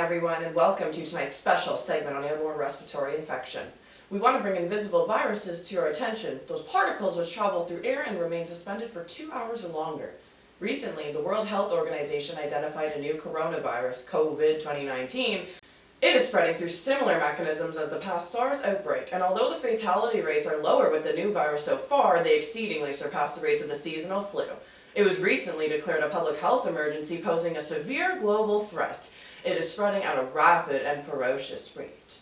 everyone, and welcome to tonight's special segment on airborne respiratory infection. We want to bring invisible viruses to your attention, those particles which travel through air and remain suspended for 2 hours or longer. Recently, the World Health Organization identified a new coronavirus, COVID 2019. It is spreading through similar mechanisms as the past SARS outbreak, and although the fatality rates are lower with the new virus so far, they exceedingly surpass the rates of the seasonal flu. It was recently declared a public health emergency, posing a severe global threat. It is spreading at a rapid and ferocious rate.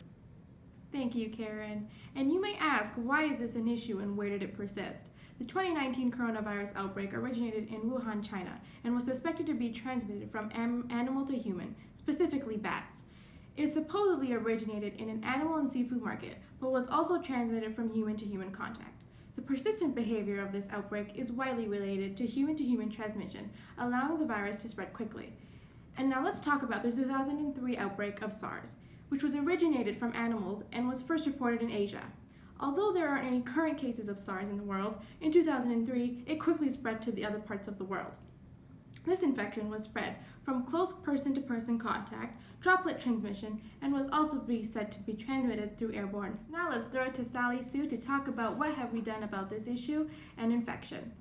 Thank you, Karen. And you may ask, why is this an issue and where did it persist? The 2019 coronavirus outbreak originated in Wuhan, China, and was suspected to be transmitted from animal to human, specifically bats. It supposedly originated in an animal and seafood market, but was also transmitted from human to human contact. The persistent behavior of this outbreak is widely related to human transmission, allowing the virus to spread quickly. And now let's talk about the 2003 outbreak of SARS, which was originated from animals and was first reported in Asia. Although there aren't any current cases of SARS in the world, in 2003 it quickly spread to the other parts of the world. This infection was spread from close person-to-person contact, droplet transmission, and was also said to be transmitted through airborne. Now let's throw it to Sally Sue to talk about what have we done about this issue and infection.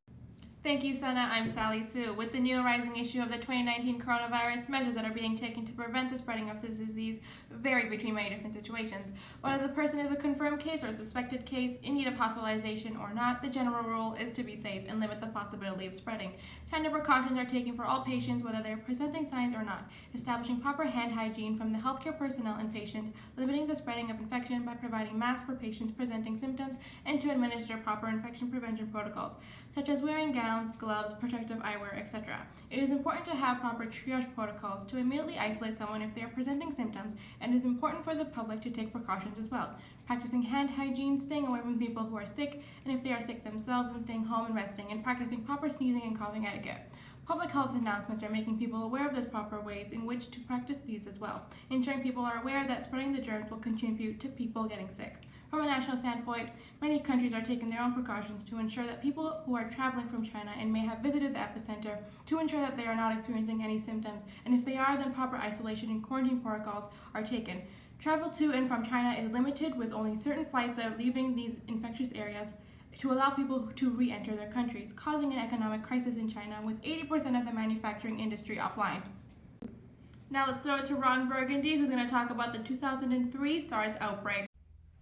Thank you, Senna. I'm Sally Sue. With the new arising issue of the 2019 coronavirus, measures that are being taken to prevent the spreading of this disease vary between many different situations. Whether the person is a confirmed case or a suspected case, in need of hospitalization or not, the general rule is to be safe and limit the possibility of spreading. Tender precautions are taken for all patients, whether they are presenting signs or not, establishing proper hand hygiene from the healthcare personnel and patients, limiting the spreading of infection by providing masks for patients presenting symptoms, and to administer proper infection prevention protocols, such as wearing gowns, gloves, protective eyewear, etc. It is important to have proper triage protocols to immediately isolate someone if they are presenting symptoms, and it is important for the public to take precautions as well, practicing hand hygiene, staying away from people who are sick, and if they are sick themselves, and staying home and resting, and practicing proper sneezing and coughing etiquette. Public health announcements are making people aware of the proper ways in which to practice these as well, ensuring people are aware that spreading the germs will contribute to people getting sick. From a national standpoint, many countries are taking their own precautions to ensure that people who are traveling from China and may have visited the epicenter to ensure that they are not experiencing any symptoms, and if they are, then proper isolation and quarantine protocols are taken. Travel to and from China is limited, with only certain flights that are leaving these infectious areas to allow people to re-enter their countries, causing an economic crisis in China with 80% of the manufacturing industry offline. Now let's throw it to Ron Burgundy, who's going to talk about the 2003 SARS outbreak.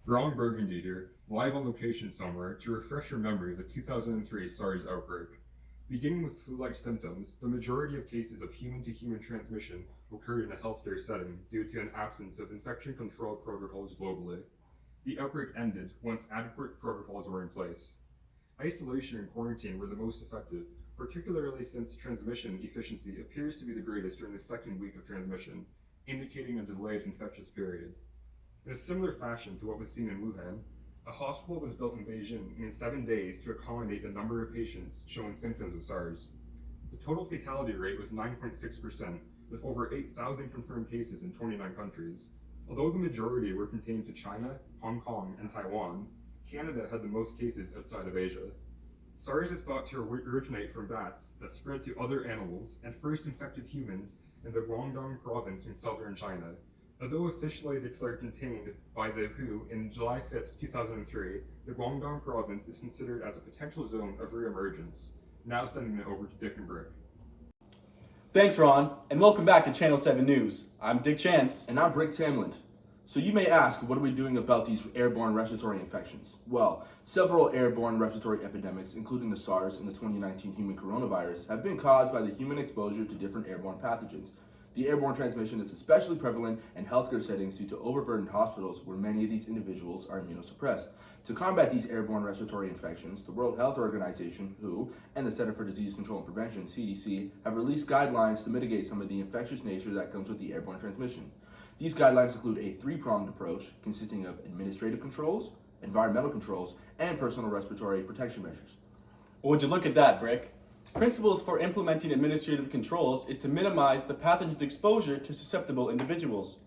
Ron Burgundy here, live on location somewhere to refresh your memory of the 2003 SARS outbreak. Beginning with flu-like symptoms, the majority of cases of human-to-human transmission occurred in a healthcare setting due to an absence of infection control protocols globally. The outbreak ended once adequate protocols were in place. Isolation and quarantine were the most effective, particularly since transmission efficiency appears to be the greatest during the second week of transmission, indicating a delayed infectious period. In a similar fashion to what was seen in Wuhan, a hospital was built in Beijing in 7 days to accommodate the number of patients showing symptoms of SARS. The total fatality rate was 9.6%, with over 8,000 confirmed cases in 29 countries. Although the majority were contained to China, Hong Kong, and Taiwan, Canada had the most cases outside of Asia. SARS is thought to originate from bats that spread to other animals and first infected humans in the Guangdong province in southern China. Although officially declared contained by the WHO in July 5, 2003, the Guangdong province is considered as a potential zone of reemergence. Now sending it over to Dick and Brick. Thanks, Ron, and welcome back to Channel 7 News. I'm Dick Chance. And I'm Brick Tamland. So you may ask, what are we doing about these airborne respiratory infections? Well, several airborne respiratory epidemics, including the SARS and the 2019 human coronavirus, have been caused by the human exposure to different airborne pathogens. The airborne transmission is especially prevalent in healthcare settings due to overburdened hospitals where many of these individuals are immunosuppressed. To combat these airborne respiratory infections, the World Health Organization, WHO, and the Center for Disease Control and Prevention, CDC, have released guidelines to mitigate some of the infectious nature that comes with the airborne transmission. These guidelines include a three-pronged approach consisting of administrative controls, environmental controls, and personal respiratory protection measures. Well, would you look at that, Brick? Principles for implementing administrative controls is to minimize the pathogen's exposure to susceptible individuals.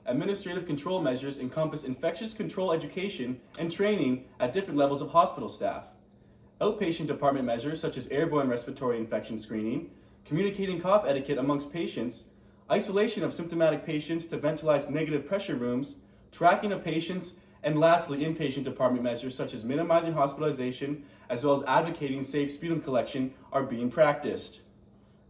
Administrative control measures encompass infectious control education and training at different levels of hospital staff. Outpatient department measures such as airborne respiratory infection screening, communicating cough etiquette amongst patients, isolation of symptomatic patients to ventilize negative pressure rooms, tracking of patients, and lastly, inpatient department measures such as minimizing hospitalization as well as advocating safe sputum collection are being practiced.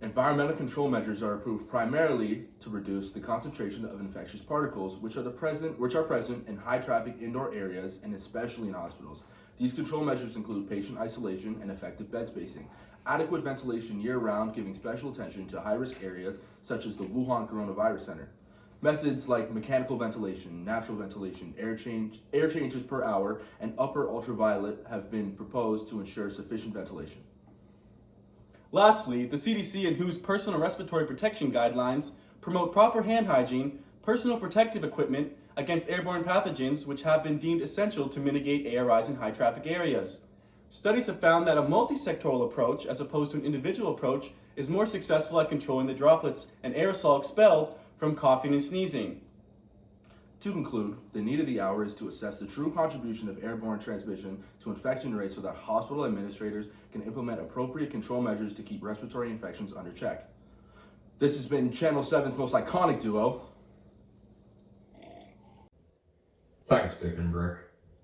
Environmental control measures are approved primarily to reduce the concentration of infectious particles which are present in high traffic indoor areas and especially in hospitals. These control measures include patient isolation and effective bed spacing, adequate ventilation year-round, giving special attention to high-risk areas such as the Wuhan Coronavirus Center. Methods like mechanical ventilation, natural ventilation, air changes per hour, and upper ultraviolet have been proposed to ensure sufficient ventilation. Lastly, the CDC and WHO's personal respiratory protection guidelines promote proper hand hygiene, personal protective equipment against airborne pathogens which have been deemed essential to mitigate ARIs in high traffic areas. Studies have found that a multi-sectoral approach, as opposed to an individual approach, is more successful at controlling the droplets and aerosol expelled from coughing and sneezing. To conclude, the need of the hour is to assess the true contribution of airborne transmission to infection rates so that hospital administrators can implement appropriate control measures to keep respiratory infections under check. This has been Channel 7's most iconic duo. Thanks, Dick and Brick.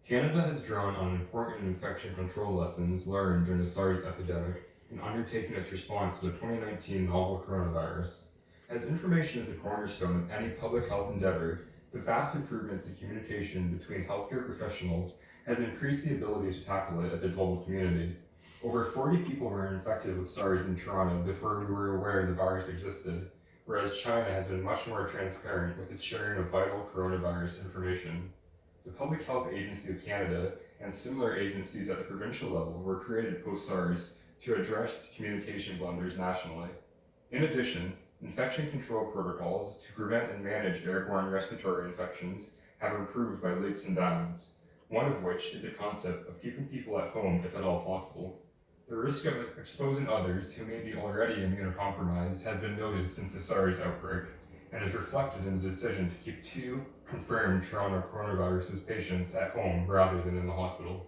Canada has drawn on important infection control lessons learned during the SARS epidemic in undertaking its response to the 2019 novel coronavirus. As information is a cornerstone of any public health endeavor, the vast improvements in communication between healthcare professionals has increased the ability to tackle it as a global community. Over 40 people were infected with SARS in Toronto before we were aware the virus existed, whereas China has been much more transparent with its sharing of vital coronavirus information. The Public Health Agency of Canada and similar agencies at the provincial level were created post-SARS to address communication blunders nationally. In addition, infection control protocols to prevent and manage airborne respiratory infections have improved by leaps and bounds, one of which is the concept of keeping people at home if at all possible. The risk of exposing others who may be already immunocompromised has been noted since the SARS outbreak and is reflected in the decision to keep 2 confirmed Toronto coronavirus patients at home rather than in the hospital.